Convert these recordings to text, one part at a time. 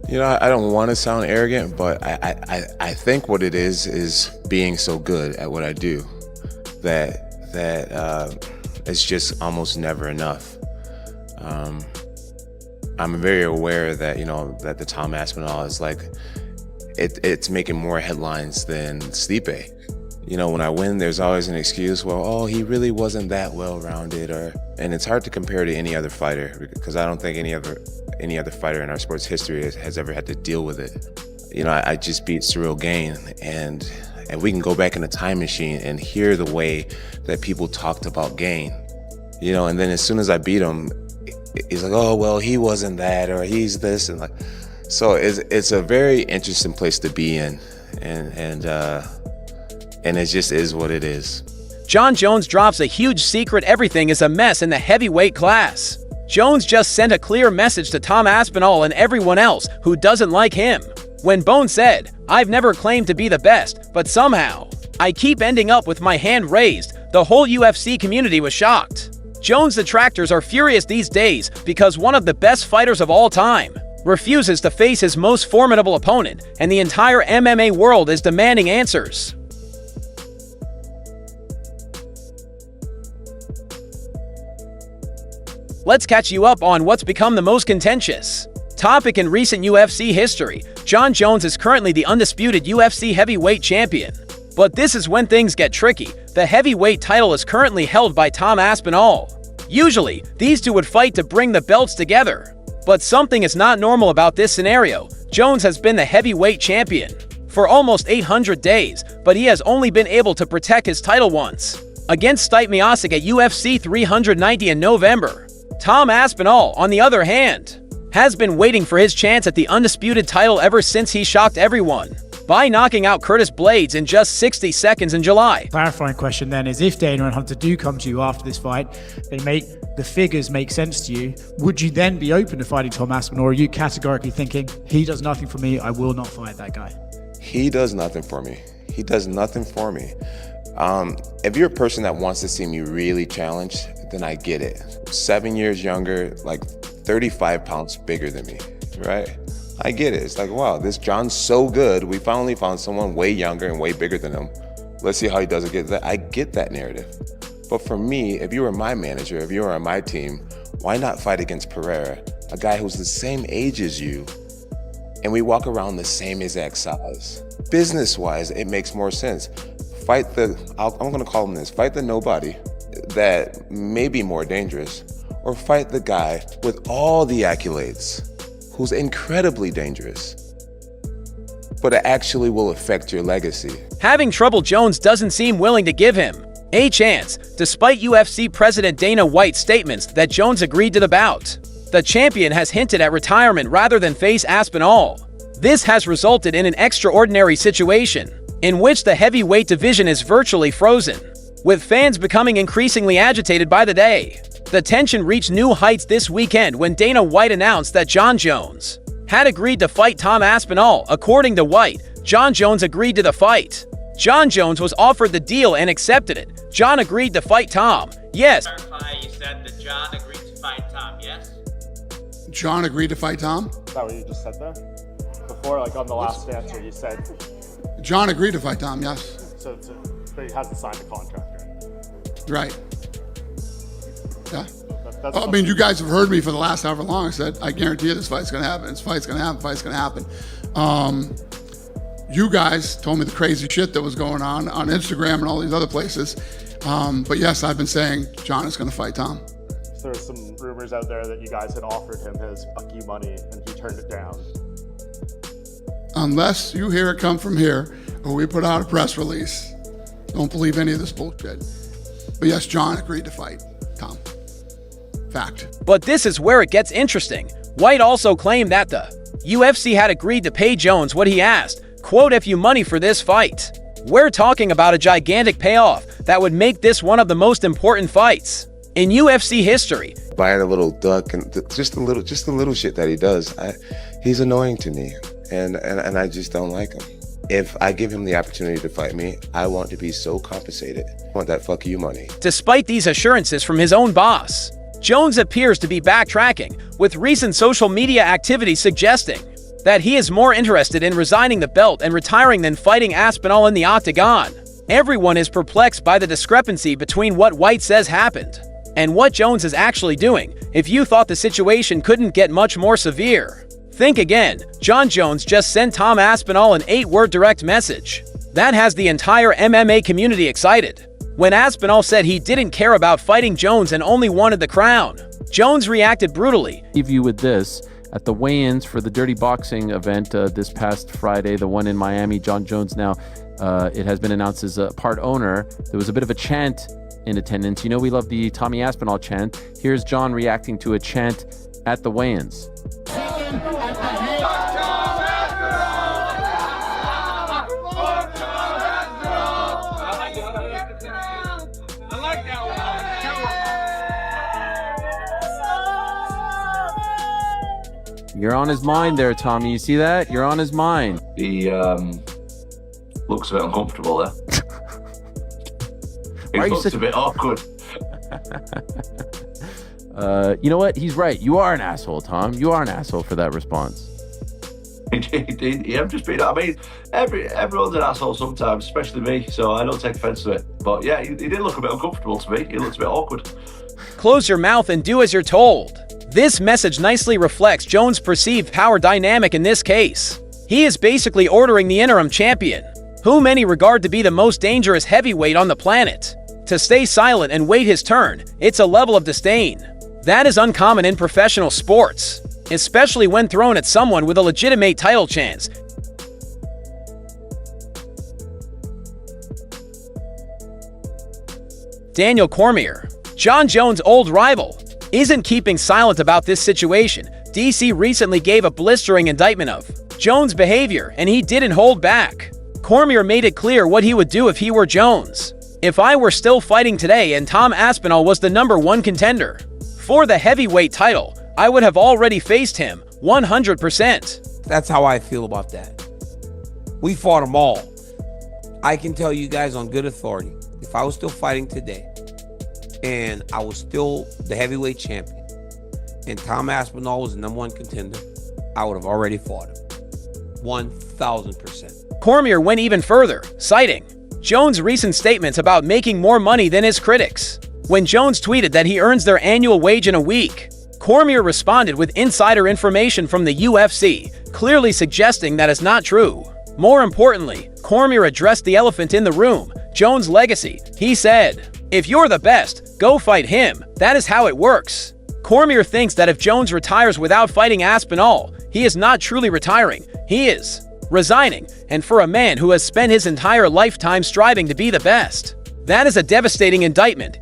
I don't want to sound arrogant, but I think what it is being so good at what I do that it's just almost never enough. I'm very aware that that the Tom Aspinall is like it's making more headlines than Stipe. When I win, there's always an excuse. Well, oh, he really wasn't that well-rounded, and it's hard to compare to any other fighter because I don't think any other fighter in our sports history has ever had to deal with it. I just beat Cyril Gain, and we can go back in a time machine and hear the way that people talked about Gain. And then as soon as I beat him, he's like, oh, well, he wasn't that, or he's this, and like, so it's a very interesting place to be in, and it just is what it is. Jon Jones drops a huge secret: everything is a mess in the heavyweight class. Jones just sent a clear message to Tom Aspinall and everyone else who doesn't like him. When Bone said, "I've never claimed to be the best, but somehow I keep ending up with my hand raised," the whole UFC community was shocked. Jones' detractors are furious these days because one of the best fighters of all time refuses to face his most formidable opponent, and the entire MMA world is demanding answers. Let's catch you up on what's become the most contentious topic in recent UFC history. Jon Jones is currently the undisputed UFC heavyweight champion. But this is when things get tricky. The heavyweight title is currently held by Tom Aspinall. Usually, these two would fight to bring the belts together. But something is not normal about this scenario. Jones has been the heavyweight champion for almost 800 days, but he has only been able to protect his title once, against Stipe Miocic at UFC 390 in November. Tom Aspinall, on the other hand, has been waiting for his chance at the undisputed title ever since he shocked everyone by knocking out Curtis Blaydes in just 60 seconds in July. Clarifying question then is, if Dana and Hunter do come to you after this fight, the figures make sense to you, would you then be open to fighting Tom Aspinall, or are you categorically thinking, he does nothing for me, I will not fight that guy? He does nothing for me. He does nothing for me. If you're a person that wants to see me really challenged, then I get it. 7 years younger, like 35 pounds bigger than me, right? I get it. It's like, wow, this John's so good. We finally found someone way younger and way bigger than him. Let's see how he does against that. I get that narrative. But for me, if you were my manager, if you were on my team, why not fight against Pereira, a guy who's the same age as you, and we walk around the same exact size? Business-wise, it makes more sense. Fight I'm gonna call him this, fight the nobody that may be more dangerous, or fight the guy with all the accolades who's incredibly dangerous, but it actually will affect your legacy. Having trouble, Jones doesn't seem willing to give him a chance, despite UFC President Dana White's statements that Jones agreed to the bout. The champion has hinted at retirement rather than face Aspinall. This has resulted in an extraordinary situation in which the heavyweight division is virtually frozen, with fans becoming increasingly agitated by the day. The tension reached new heights this weekend when Dana White announced that Jon Jones had agreed to fight Tom Aspinall. According to White, Jon Jones agreed to the fight. Jon Jones was offered the deal and accepted it. Jon agreed to fight Tom. Yes. You said that Jon agreed to fight Tom, yes? Jon agreed to fight Tom? Is that what you just said there? Before, like on the last answer, you said... Jon agreed to fight Tom, yes. So but he hasn't signed a contract, right? Yeah. That's I mean, you guys have heard me for the last however long. I said, I guarantee you this fight's going to happen. This fight's going to happen. Fight's going to happen. You guys told me the crazy shit that was going on Instagram and all these other places. But yes, I've been saying Jon is going to fight Tom. So there were some rumors out there that you guys had offered him his fuck you money and he turned it down. Unless you hear it come from here or we put out a press release, don't believe any of this bullshit. But yes, Jon agreed to fight Tom. Fact. But this is where it gets interesting. White also claimed that the UFC had agreed to pay Jones what he asked, quote, "if you money for this fight." We're talking about a gigantic payoff that would make this one of the most important fights in UFC history. Buying a little duck and just the little shit that he does, he's annoying to me, and I just don't like him. If I give him the opportunity to fight me, I want to be so compensated. I want that fuck you money. Despite these assurances from his own boss, Jones appears to be backtracking, with recent social media activity suggesting that he is more interested in resigning the belt and retiring than fighting Aspinall in the octagon. Everyone is perplexed by the discrepancy between what White says happened and what Jones is actually doing. If you thought the situation couldn't get much more severe, think again. Jon Jones just sent Tom Aspinall an 8-word direct message that has the entire MMA community excited. When Aspinall said he didn't care about fighting Jones and only wanted the crown, Jones reacted brutally. Leave you with this. At the weigh-ins for the Dirty Boxing event this past Friday, the one in Miami, Jon Jones now, it has been announced as a part owner. There was a bit of a chant in attendance. You know we love the Tommy Aspinall chant. Here's Jon reacting to a chant at the weigh-ins. You're on his mind there, Tommy. You see that? You're on his mind. He looks a bit uncomfortable there. He looks a bit awkward. You know what? He's right. You are an asshole, Tom. You are an asshole for that response. I'm just being. I mean, everyone's an asshole sometimes, especially me. So I don't take offense to it. But yeah, he did look a bit uncomfortable to me. He looks a bit awkward. Close your mouth and do as you're told. This message nicely reflects Jones' perceived power dynamic in this case. He is basically ordering the interim champion, who many regard to be the most dangerous heavyweight on the planet, to stay silent and wait his turn. It's a level of disdain that is uncommon in professional sports, especially when thrown at someone with a legitimate title chance. Daniel Cormier, Jon Jones' old rival, isn't keeping silent about this situation. DC recently gave a blistering indictment of Jones' behavior, and he didn't hold back. Cormier made it clear what he would do if he were Jones. If I were still fighting today and Tom Aspinall was the #1 contender for the heavyweight title, I would have already faced him 100%. That's how I feel about that. We fought them all. I can tell you guys on good authority, if I was still fighting today, and I was still the heavyweight champion, and Tom Aspinall was the #1 contender, I would have already fought him. 1,000%. Cormier went even further, citing Jones' recent statements about making more money than his critics. When Jones tweeted that he earns their annual wage in a week, Cormier responded with insider information from the UFC, clearly suggesting that is not true. More importantly, Cormier addressed the elephant in the room, Jones' legacy. He said, "If you're the best, go fight him. That is how it works." Cormier thinks that if Jones retires without fighting Aspinall, he is not truly retiring. He is resigning, and for a man who has spent his entire lifetime striving to be the best, that is a devastating indictment.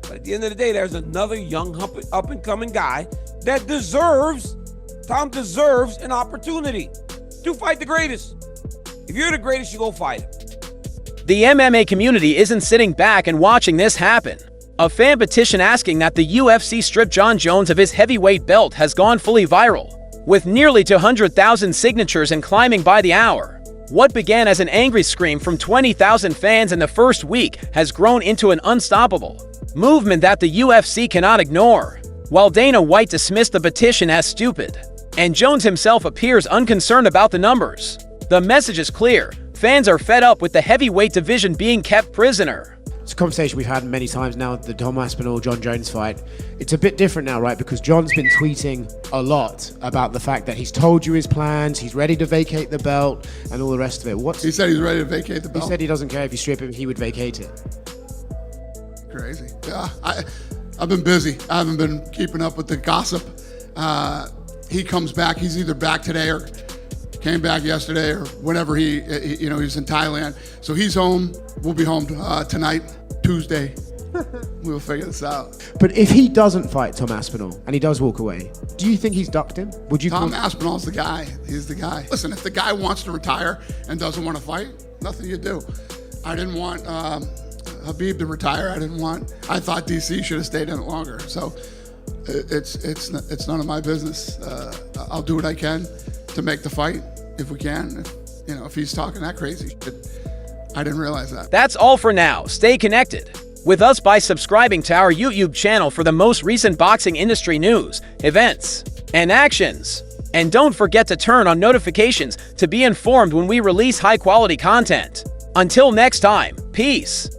But at the end of the day, there's another young up-and-coming guy that Tom deserves an opportunity to fight the greatest. If you're the greatest, you go fight him. The MMA community isn't sitting back and watching this happen. A fan petition asking that the UFC strip Jon Jones of his heavyweight belt has gone fully viral, with nearly 200,000 signatures and climbing by the hour. What began as an angry scream from 20,000 fans in the first week has grown into an unstoppable movement that the UFC cannot ignore. While Dana White dismissed the petition as stupid, and Jones himself appears unconcerned about the numbers, the message is clear. Fans are fed up with the heavyweight division being kept prisoner. It's a conversation we've had many times now, the Tom Aspinall-Jon Jones fight. It's a bit different now, right? Because Jon's been tweeting a lot about the fact that he's told you his plans, he's ready to vacate the belt, and all the rest of it. He said he's ready to vacate the belt? He said he doesn't care if you strip him, he would vacate it. Crazy. Yeah, I've been busy. I haven't been keeping up with the gossip. He comes back, he's either back today or came back yesterday or whenever he's in Thailand. So he's home. We'll be home tonight, Tuesday. We'll figure this out. But if he doesn't fight Tom Aspinall and he does walk away, do you think he's ducked him? Tom Aspinall's the guy. He's the guy. Listen, if the guy wants to retire and doesn't want to fight, nothing you do. I didn't want Habib to retire. I thought DC should have stayed in it longer. So it's none of my business. I'll do what I can to make the fight if we can. If he's talking that crazy shit, I didn't realize that. That's all for now. Stay connected with us by subscribing to our YouTube channel for the most recent boxing industry news, events, and actions. And don't forget to turn on notifications to be informed when we release high-quality content. Until next time, peace.